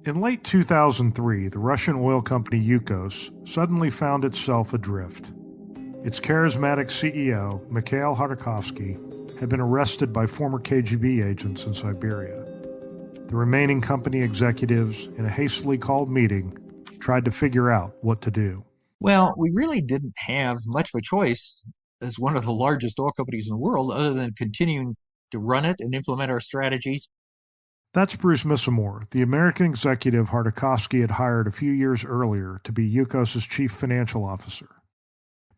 In late 2003, the Russian oil company Yukos suddenly found itself adrift. Its charismatic CEO, Mikhail Khodorkovsky, had been arrested by former KGB agents in Siberia. The remaining company executives, in a hastily called meeting, tried to figure out what to do. Well, we really didn't have much of a choice as one of the largest oil companies in the world other than continuing to run it and implement our strategies. That's Bruce Misamore, the American executive Khodorkovsky had hired a few years earlier to be Yukos' chief financial officer.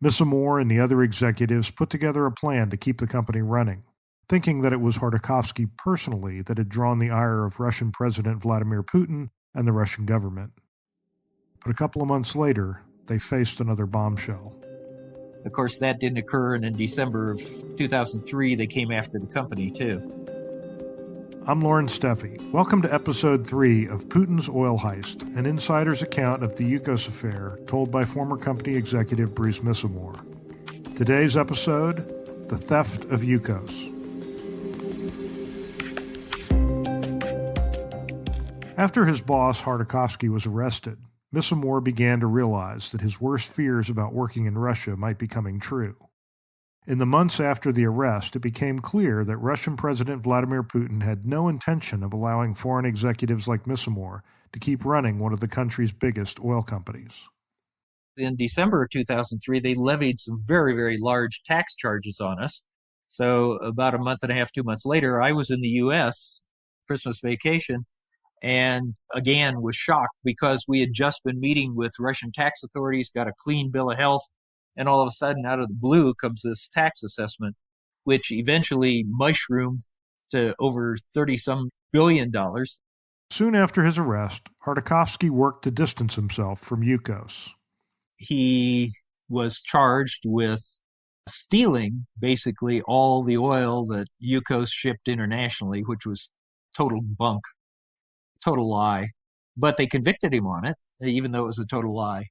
Misamore and the other executives put together a plan to keep the company running, thinking that it was Khodorkovsky personally that had drawn the ire of Russian President Vladimir Putin and the Russian government. But a couple of months later, they faced another bombshell. Of course, that didn't occur, and in December of 2003, they came after the company, too. I'm Loren Steffy. Welcome to Episode 3 of Putin's Oil Heist, an insider's account of the Yukos Affair told by former company executive Bruce Misamore. Today's episode, The Theft of Yukos. After his boss, Khodorkovsky, was arrested, Misamore began to realize that his worst fears about working in Russia might be coming true. In the months after the arrest, it became clear that Russian President Vladimir Putin had no intention of allowing foreign executives like Misamore to keep running one of the country's biggest oil companies. In December of 2003, they levied some very, very large tax charges on us. So about a month and a half, 2 months later, I was in the U.S., Christmas vacation, and again was shocked because we had just been meeting with Russian tax authorities, got a clean bill of health, and all of a sudden, out of the blue, comes this tax assessment, which eventually mushroomed to over $30-some billion. Soon after his arrest, Khodorkovsky worked to distance himself from Yukos. He was charged with stealing basically all the oil that Yukos shipped internationally, which was total bunk, total lie. But they convicted him on it, even though it was a total lie.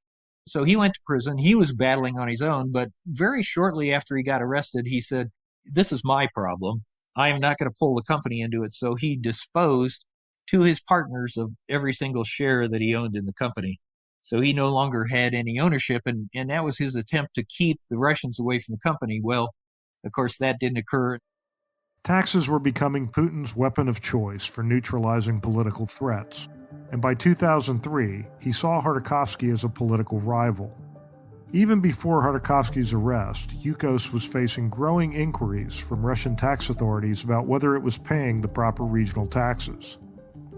So he went to prison. He was battling on his own, but very shortly after he got arrested, he said, "This is my problem. I am not going to pull the company into it." So he disposed to his partners of every single share that he owned in the company. So he no longer had any ownership, and that was his attempt to keep the Russians away from the company. Well, of course, that didn't occur. Taxes were becoming Putin's weapon of choice for neutralizing political threats. And by 2003, he saw Khodorkovsky as a political rival. Even before Khodorkovsky's arrest, Yukos was facing growing inquiries from Russian tax authorities about whether it was paying the proper regional taxes.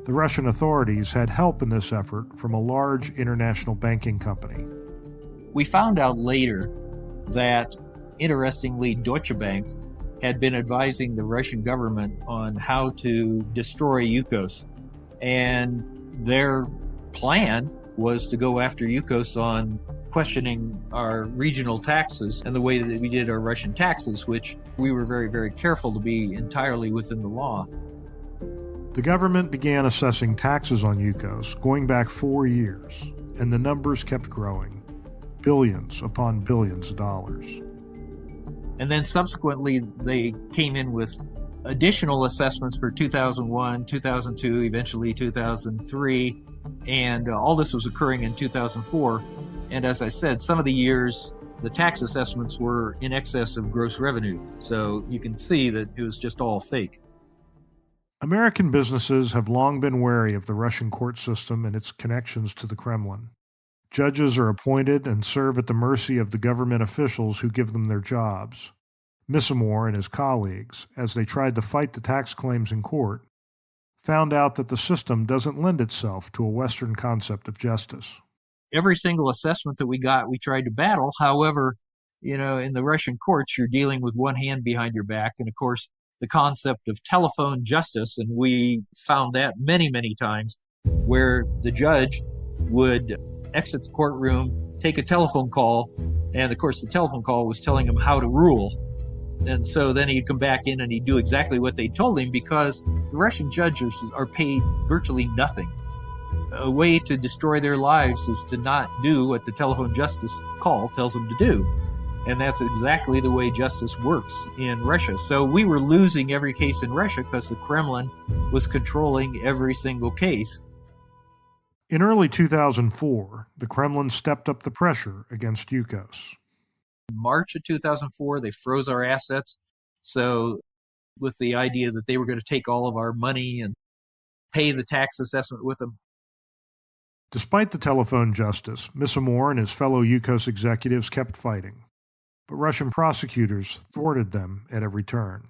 The Russian authorities had help in this effort from a large international banking company. We found out later that, interestingly, Deutsche Bank had been advising the Russian government on how to destroy Yukos. And their plan was to go after Yukos on questioning our regional taxes and the way that we did our Russian taxes, which we were very, very careful to be entirely within the law. The government began assessing taxes on Yukos going back 4 years, and the numbers kept growing, billions upon billions of dollars. And then subsequently, they came in with additional assessments for 2001, 2002, eventually 2003, and all this was occurring in 2004. And as I said, some of the years, the tax assessments were in excess of gross revenue. So you can see that it was just all fake. American businesses have long been wary of the Russian court system and its connections to the Kremlin. Judges are appointed and serve at the mercy of the government officials who give them their jobs. Misamore and his colleagues, as they tried to fight the tax claims in court, found out that the system doesn't lend itself to a Western concept of justice. Every single assessment that we got, we tried to battle. However, in the Russian courts, you're dealing with one hand behind your back. And of course, the concept of telephone justice, and we found that many, many times, where the judge would exit the courtroom, take a telephone call, and of course, the telephone call was telling him how to rule. And so then he'd come back in and he'd do exactly what they told him because the Russian judges are paid virtually nothing. A way to destroy their lives is to not do what the telephone justice call tells them to do. And that's exactly the way justice works in Russia. So we were losing every case in Russia because the Kremlin was controlling every single case. In early 2004, the Kremlin stepped up the pressure against Yukos. In March of 2004, they froze our assets. So, with the idea that they were going to take all of our money and pay the tax assessment with them. Despite the telephone justice, Misamore and his fellow Yukos executives kept fighting, but Russian prosecutors thwarted them at every turn.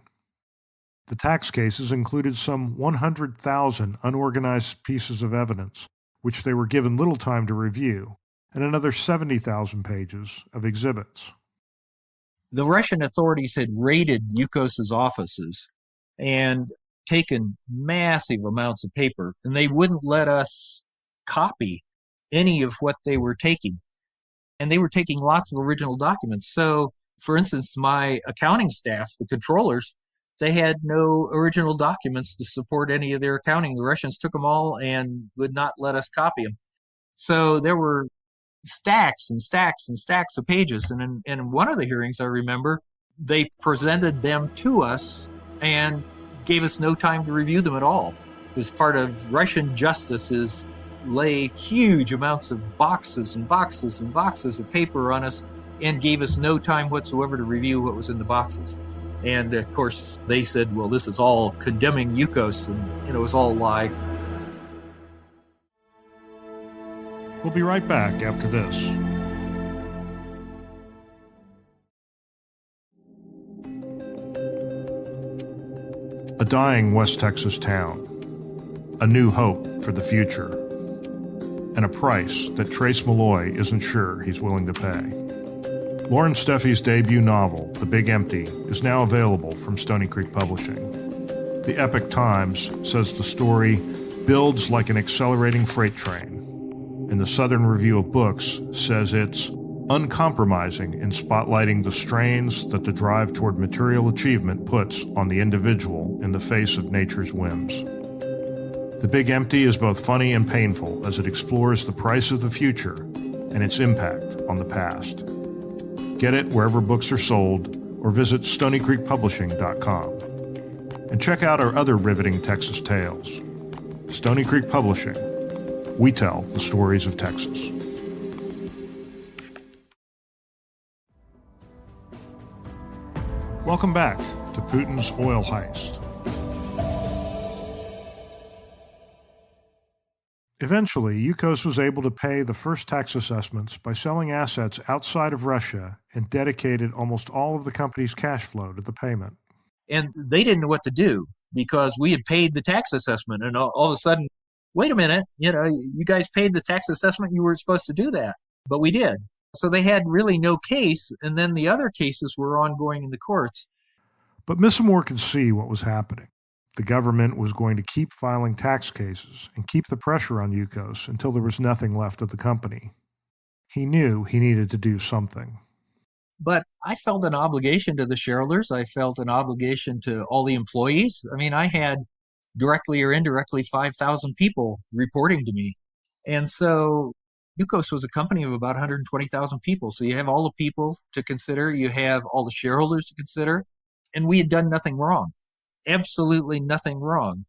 The tax cases included some 100,000 unorganized pieces of evidence, which they were given little time to review, and another 70,000 pages of exhibits. The Russian authorities had raided Yukos's offices and taken massive amounts of paper, and they wouldn't let us copy any of what they were taking. And they were taking lots of original documents. So, for instance, my accounting staff, the controllers, they had no original documents to support any of their accounting. The Russians took them all and would not let us copy them. So there were stacks and stacks and stacks of pages. And in one of the hearings, I remember, they presented them to us and gave us no time to review them at all. It was part of Russian justice is lay huge amounts of boxes and boxes and boxes of paper on us and gave us no time whatsoever to review what was in the boxes. And of course, they said, well, this is all condemning Yukos, and it was all a lie. We'll be right back after this. A dying West Texas town, a new hope for the future, and a price that Trace Malloy isn't sure he's willing to pay. Loren Steffy's debut novel, The Big Empty, is now available from Stony Creek Publishing. The Epic Times says the story builds like an accelerating freight train, and the Southern Review of Books says it's uncompromising in spotlighting the strains that the drive toward material achievement puts on the individual in the face of nature's whims. The Big Empty is both funny and painful as it explores the price of the future and its impact on the past. Get it wherever books are sold or visit StonyCreekPublishing.com. And check out our other riveting Texas tales. Stony Creek Publishing. We tell the stories of Texas. Welcome back to Putin's oil heist. Eventually, Yukos was able to pay the first tax assessments by selling assets outside of Russia and dedicated almost all of the company's cash flow to the payment. And they didn't know what to do because we had paid the tax assessment, and all of a sudden, wait a minute, you guys paid the tax assessment, you weren't supposed to do that, but we did. So they had really no case, and then the other cases were ongoing in the courts. But Misamore could see what was happening. The government was going to keep filing tax cases and keep the pressure on Yukos until there was nothing left of the company. He knew he needed to do something. But I felt an obligation to the shareholders. I felt an obligation to all the employees. I mean, I had directly or indirectly 5,000 people reporting to me. And so Yukos was a company of about 120,000 people. So you have all the people to consider, you have all the shareholders to consider, and we had done nothing wrong. Absolutely nothing wrong.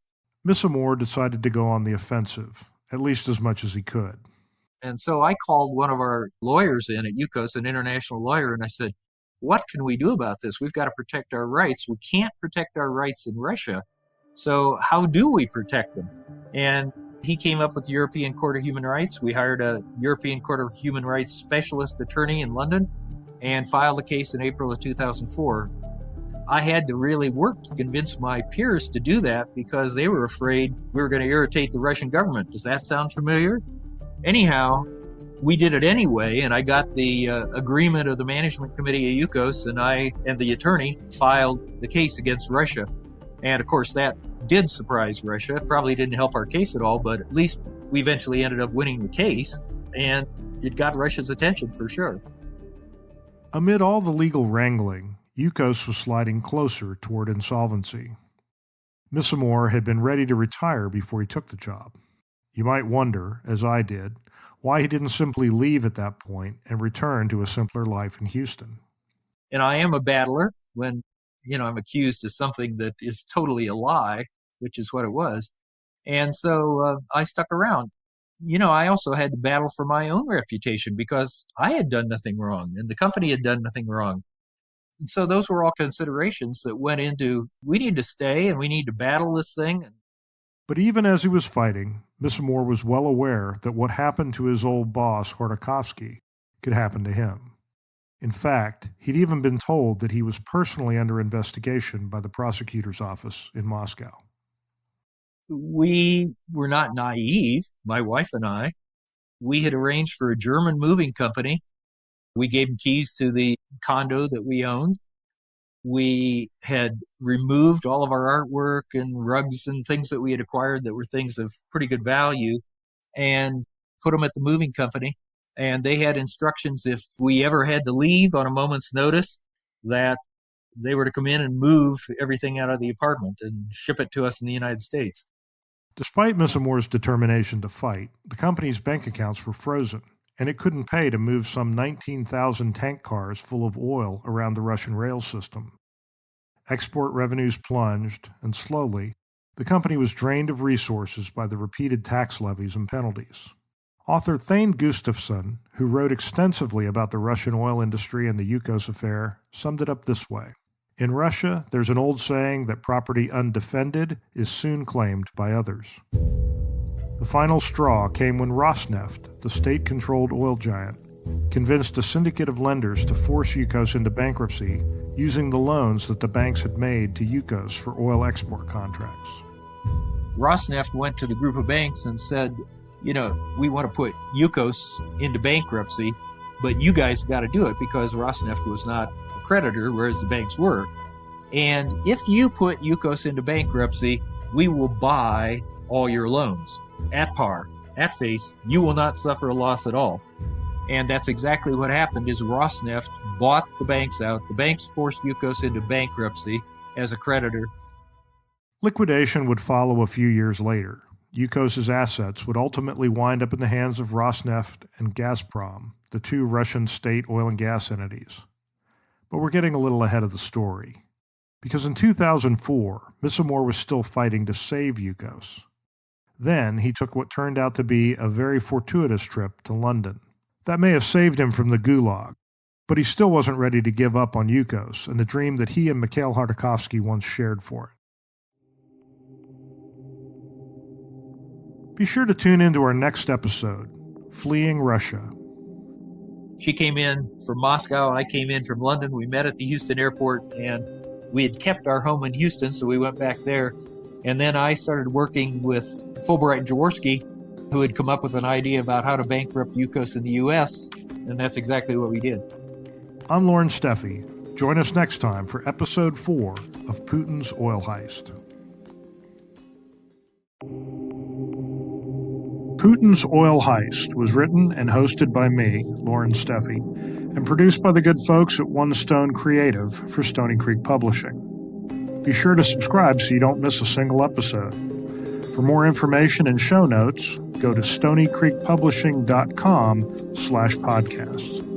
Misamore decided to go on the offensive, at least as much as he could. And so I called one of our lawyers in at Yukos, an international lawyer, and I said, what can we do about this? We've got to protect our rights. We can't protect our rights in Russia. So how do we protect them? And he came up with the European Court of Human Rights. We hired a European Court of Human Rights specialist attorney in London and filed a case in April of 2004. I had to really work to convince my peers to do that because they were afraid we were going to irritate the Russian government. Does that sound familiar? Anyhow, we did it anyway, and I got the agreement of the management committee of Yukos, and I and the attorney filed the case against Russia. And of course, that did surprise Russia. It probably didn't help our case at all, but at least we eventually ended up winning the case, and it got Russia's attention for sure. Amid all the legal wrangling, Yukos was sliding closer toward insolvency. Misamore had been ready to retire before he took the job. You might wonder, as I did, why he didn't simply leave at that point and return to a simpler life in Houston. And I am a battler when, I'm accused of something that is totally a lie, which is what it was. And so I stuck around. I also had to battle for my own reputation because I had done nothing wrong and the company had done nothing wrong. And so those were all considerations that went into, we need to stay and we need to battle this thing. But even as he was fighting, Misamore was well aware that what happened to his old boss, Khodorkovsky, could happen to him. In fact, he'd even been told that he was personally under investigation by the prosecutor's office in Moscow. We were not naive, my wife and I. We had arranged for a German moving company. We gave them keys to the condo that we owned. We had removed all of our artwork and rugs and things that we had acquired that were things of pretty good value and put them at the moving company. And they had instructions if we ever had to leave on a moment's notice that they were to come in and move everything out of the apartment and ship it to us in the United States. Despite Misamore's determination to fight, the company's bank accounts were frozen, and it couldn't pay to move some 19,000 tank cars full of oil around the Russian rail system. Export revenues plunged, and slowly, the company was drained of resources by the repeated tax levies and penalties. Author Thane Gustafsson, who wrote extensively about the Russian oil industry and the Yukos Affair, summed it up this way. In Russia, there's an old saying that property undefended is soon claimed by others. The final straw came when Rosneft, the state-controlled oil giant, convinced a syndicate of lenders to force Yukos into bankruptcy using the loans that the banks had made to Yukos for oil export contracts. Rosneft went to the group of banks and said, we want to put Yukos into bankruptcy, but you guys got to do it because Rosneft was not a creditor, whereas the banks were. And if you put Yukos into bankruptcy, we will buy all your loans at par, at face. You will not suffer a loss at all. And that's exactly what happened is Rosneft bought the banks out. The banks forced Yukos into bankruptcy as a creditor. Liquidation would follow a few years later. Yukos' assets would ultimately wind up in the hands of Rosneft and Gazprom, the two Russian state oil and gas entities. But we're getting a little ahead of the story. Because in 2004, Misamore was still fighting to save Yukos. Then he took what turned out to be a very fortuitous trip to London. That may have saved him from the gulag, but he still wasn't ready to give up on Yukos and the dream that he and Mikhail Khodorkovsky once shared for it. Be sure to tune into our next episode, Fleeing Russia. She came in from Moscow, I came in from London. We met at the Houston airport, and we had kept our home in Houston, so we went back there. And then I started working with Fulbright and Jaworski, who had come up with an idea about how to bankrupt Yukos in the U.S., and that's exactly what we did. I'm Loren Steffy. Join us next time for Episode 4 of Putin's Oil Heist. Putin's Oil Heist was written and hosted by me, Loren Steffy, and produced by the good folks at One Stone Creative for Stony Creek Publishing. Be sure to subscribe so you don't miss a single episode. For more information and show notes, go to stonycreekpublishing.com/podcasts.